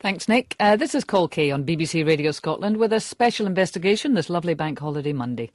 Thanks, Nick. This is Call K on BBC Radio Scotland with a special investigation this lovely Bank Holiday Monday.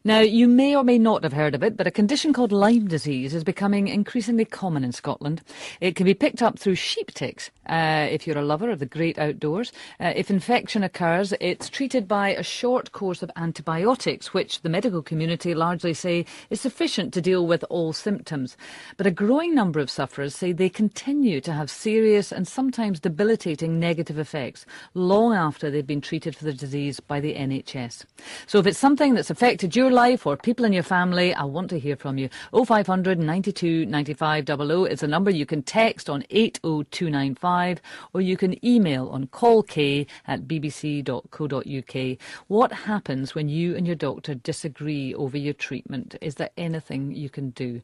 Now, you may or may not have heard of it, but a condition called Lyme disease is becoming increasingly common in Scotland. It can be picked up through sheep ticks, if you're a lover of the great outdoors. If infection occurs, it's treated by a short course of antibiotics, which the medical community largely say is sufficient to deal with all symptoms. But a growing number of sufferers say they continue to have serious and sometimes debilitating negative effects long after they've been treated for the disease by the NHS. So if it's something that's affected your life or people in your family, I want to hear from you. 0500 92 95 00 is a number you can text on 80295 or you can email on callk@bbc.co.uk. What happens when you and your doctor disagree over your treatment? Is there anything you can do?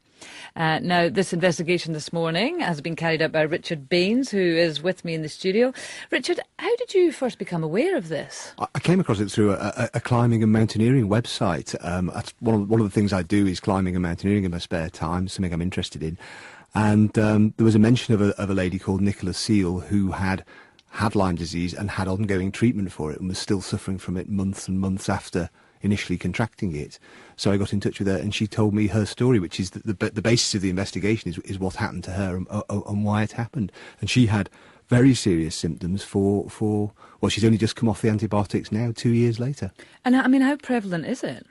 Now, this investigation this morning has been carried out by Richard Baines, who is with me in the studio. Richard, how did you first become aware of this? I came across it through a climbing and mountaineering website. That's one of the things I do is climbing and mountaineering in my spare time, something I'm interested in. And there was a mention of a lady called Nicola Seal who had Lyme disease and had ongoing treatment for it and was still suffering from it months and months after initially contracting it. So I got in touch with her and she told me her story, which is the basis of the investigation is what happened to her and why it happened. And she had very serious symptoms well, she's only just come off the antibiotics now, 2 years later. And I mean, how prevalent is it?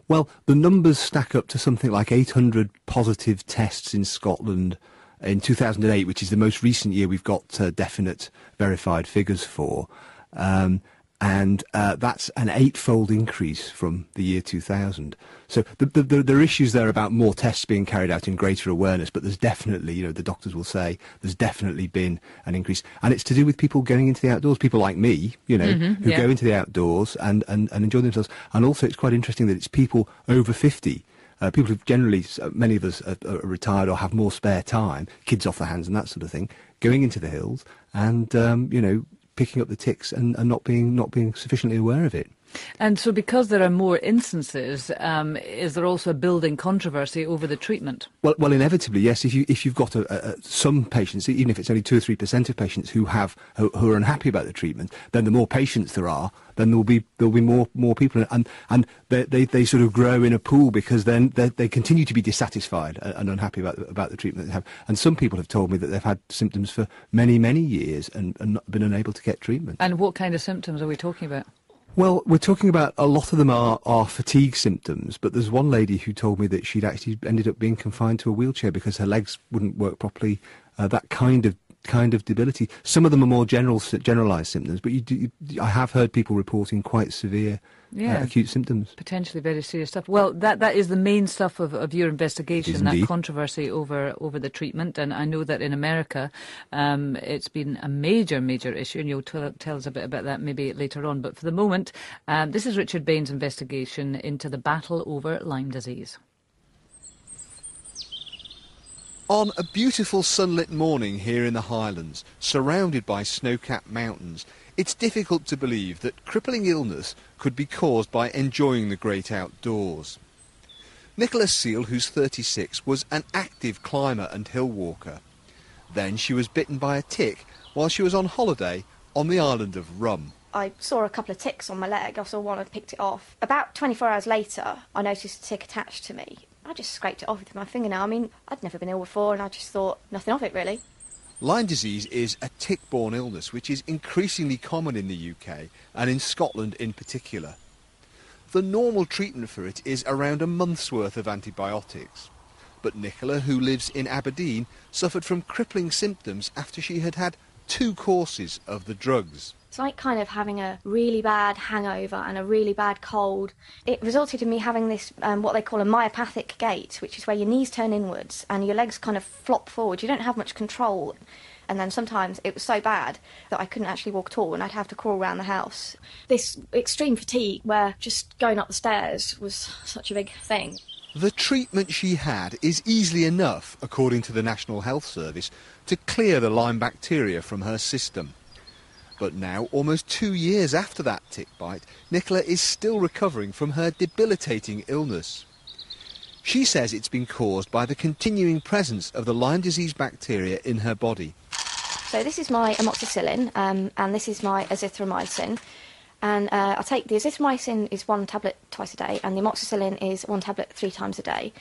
Well, the numbers stack up to something like 800 positive tests in Scotland in 2008, which is the most recent year we've got definite verified figures for. And that's an 8-fold increase from the year 2000. So there are issues there about more tests being carried out and greater awareness, but there's definitely, the doctors will say, there's definitely been an increase. And it's to do with people going into the outdoors, people like me, who go into the outdoors and enjoy themselves. And also it's quite interesting that it's people over 50, people who generally, many of us are retired or have more spare time, kids off the hands and that sort of thing, going into the hills and, picking up the ticks and not being sufficiently aware of it. And so because there are more instances, is there also a building controversy over the treatment? Well, inevitably, yes. If you've got some patients, even if it's only 2 or 3% of patients who are unhappy about the treatment, then the more patients there are, then there'll be more people, and they sort of grow in a pool because then they continue to be dissatisfied and unhappy about the treatment they have. And some people have told me that they've had symptoms for many years and not been unable to get treatment. And what kind of symptoms are we talking about? Well, we're talking about a lot of them are fatigue symptoms, but there's one lady who told me that she'd actually ended up being confined to a wheelchair because her legs wouldn't work properly, that kind of debility. Some of them are more generalised symptoms, but I have heard people reporting quite severe acute symptoms. Potentially very serious stuff. Well, that is the main stuff of your investigation, that controversy over the treatment. And I know that in America it's been a major issue, and you'll tell us a bit about that maybe later on. But for the moment, this is Richard Baines' investigation into the battle over Lyme disease. On a beautiful sunlit morning here in the Highlands, surrounded by snow-capped mountains, it's difficult to believe that crippling illness could be caused by enjoying the great outdoors. Nicola Seal, who's 36, was an active climber and hill walker. Then she was bitten by a tick while she was on holiday on the island of Rum. I saw a couple of ticks on my leg. I saw one, I picked it off. About 24 hours later, I noticed a tick attached to me. I just scraped it off with my fingernail. I mean, I'd never been ill before, and I just thought nothing of it, really. Lyme disease is a tick-borne illness which is increasingly common in the UK, and in Scotland in particular. The normal treatment for it is around a month's worth of antibiotics. But Nicola, who lives in Aberdeen, suffered from crippling symptoms after she had had 2 courses of the drugs. It's like kind of having a really bad hangover and a really bad cold. It resulted in me having this, what they call a myopathic gait, which is where your knees turn inwards and your legs kind of flop forward. You don't have much control. And then sometimes it was so bad that I couldn't actually walk at all and I'd have to crawl around the house. This extreme fatigue where just going up the stairs was such a big thing. The treatment she had is easily enough, according to the National Health Service, to clear the Lyme bacteria from her system. But now, almost 2 years after that tick bite, Nicola is still recovering from her debilitating illness. She says it's been caused by the continuing presence of the Lyme disease bacteria in her body. So this is my amoxicillin, and this is my azithromycin. And I'll take the azithromycin is 1 tablet twice a day, and the amoxicillin is 1 tablet 3 times a day.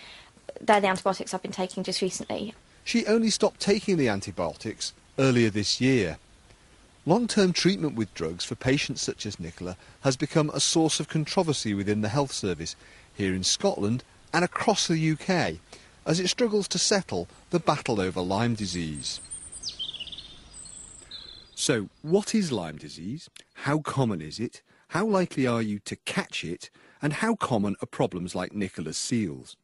They're the antibiotics I've been taking just recently. She only stopped taking the antibiotics earlier this year. Long-term treatment with drugs for patients such as Nicola has become a source of controversy within the health service here in Scotland and across the UK as it struggles to settle the battle over Lyme disease. So, what is Lyme disease? How common is it? How likely are you to catch it? And how common are problems like Nicola's seals?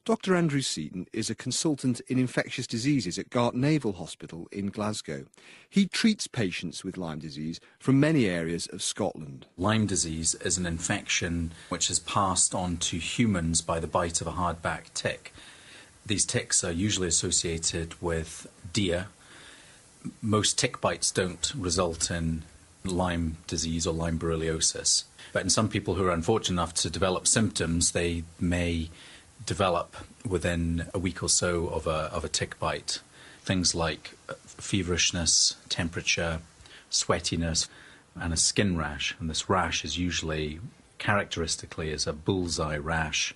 Dr Andrew Seaton is a consultant in infectious diseases at Gart Naval Hospital in Glasgow. He treats patients with Lyme disease from many areas of Scotland. Lyme disease is an infection which is passed on to humans by the bite of a hardback tick. These ticks are usually associated with deer. Most tick bites don't result in Lyme disease or Lyme borreliosis. But in some people who are unfortunate enough to develop symptoms, they may develop within a week or so of a tick bite. Things like feverishness, temperature, sweatiness, and a skin rash. And this rash is usually, characteristically, is a bullseye rash,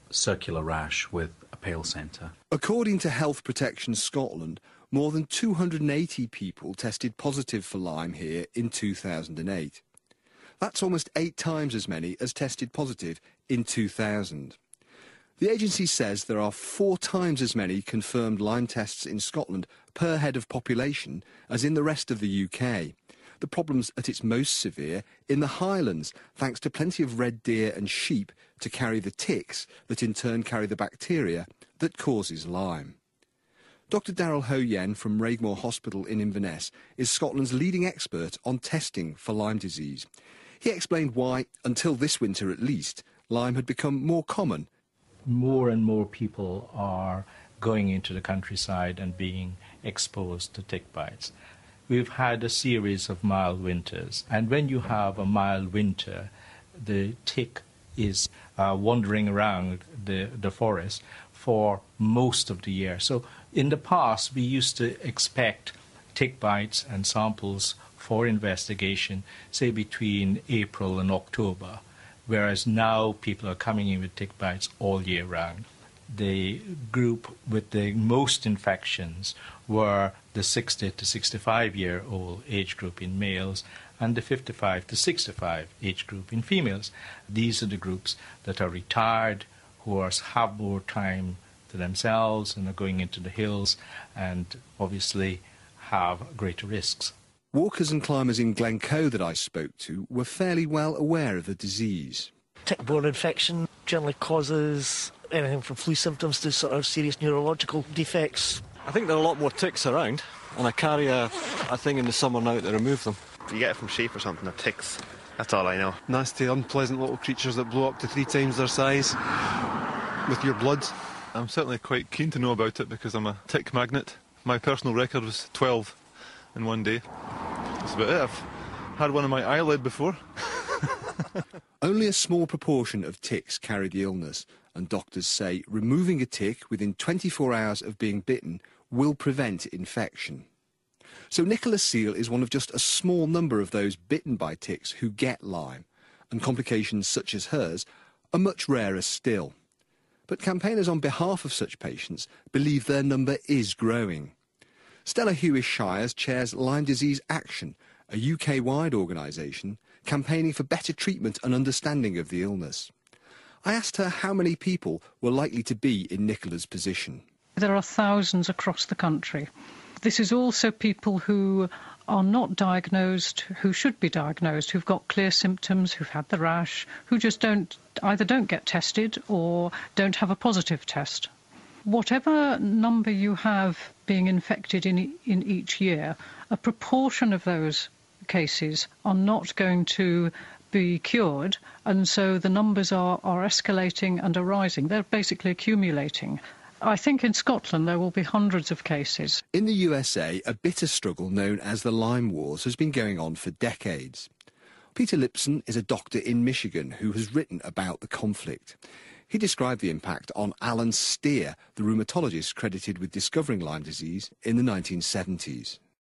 circular rash with a pale centre. According to Health Protection Scotland, more than 280 people tested positive for Lyme here in 2008. That's almost 8 times as many as tested positive in 2000. The agency says there are 4 times as many confirmed Lyme tests in Scotland per head of population as in the rest of the UK. The problem's at its most severe in the Highlands, thanks to plenty of red deer and sheep to carry the ticks that in turn carry the bacteria that causes Lyme. Dr Daryl Ho-Yen from Raigmore Hospital in Inverness is Scotland's leading expert on testing for Lyme disease. He explained why, until this winter at least, Lyme had become more common. More and more people are going into the countryside and being exposed to tick bites. We've had a series of mild winters, and when you have a mild winter, the tick is wandering around the forest for most of the year. So in the past, we used to expect tick bites and samples for investigation, say between April and October. Whereas now people are coming in with tick bites all year round. The group with the most infections were the 60 to 65-year-old age group in males and the 55 to 65 age group in females. These are the groups that are retired, who have more time to themselves and are going into the hills and obviously have greater risks. Walkers and climbers in Glencoe that I spoke to were fairly well aware of the disease. Tick-borne infection generally causes anything from flu symptoms to sort of serious neurological defects. I think there are a lot more ticks around, and I carry a thing in the summer now to remove them. You get it from sheep or something, they're ticks. That's all I know. Nasty, unpleasant little creatures that blow up to 3 times their size with your blood. I'm certainly quite keen to know about it because I'm a tick magnet. My personal record was 12 in one day. That's about it. I've had one on my eyelid before. Only a small proportion of ticks carry the illness, and doctors say removing a tick within 24 hours of being bitten will prevent infection. So Nicola's seal is one of just a small number of those bitten by ticks who get Lyme, and complications such as hers are much rarer still. But campaigners on behalf of such patients believe their number is growing. Stella Hewish-Shires chairs Lyme Disease Action, a UK-wide organisation campaigning for better treatment and understanding of the illness. I asked her how many people were likely to be in Nicola's position. There are thousands across the country. This is also people who are not diagnosed, who should be diagnosed, who've got clear symptoms, who've had the rash, who just either don't get tested or don't have a positive test. Whatever number you have being infected in each year, a proportion of those cases are not going to be cured, and so the numbers are escalating and are rising. They're basically accumulating. I think in Scotland there will be hundreds of cases. In the USA, a bitter struggle known as the Lyme Wars has been going on for decades. Peter Lipson is a doctor in Michigan who has written about the conflict. He described the impact on Alan Steer, the rheumatologist credited with discovering Lyme disease in the 1970s.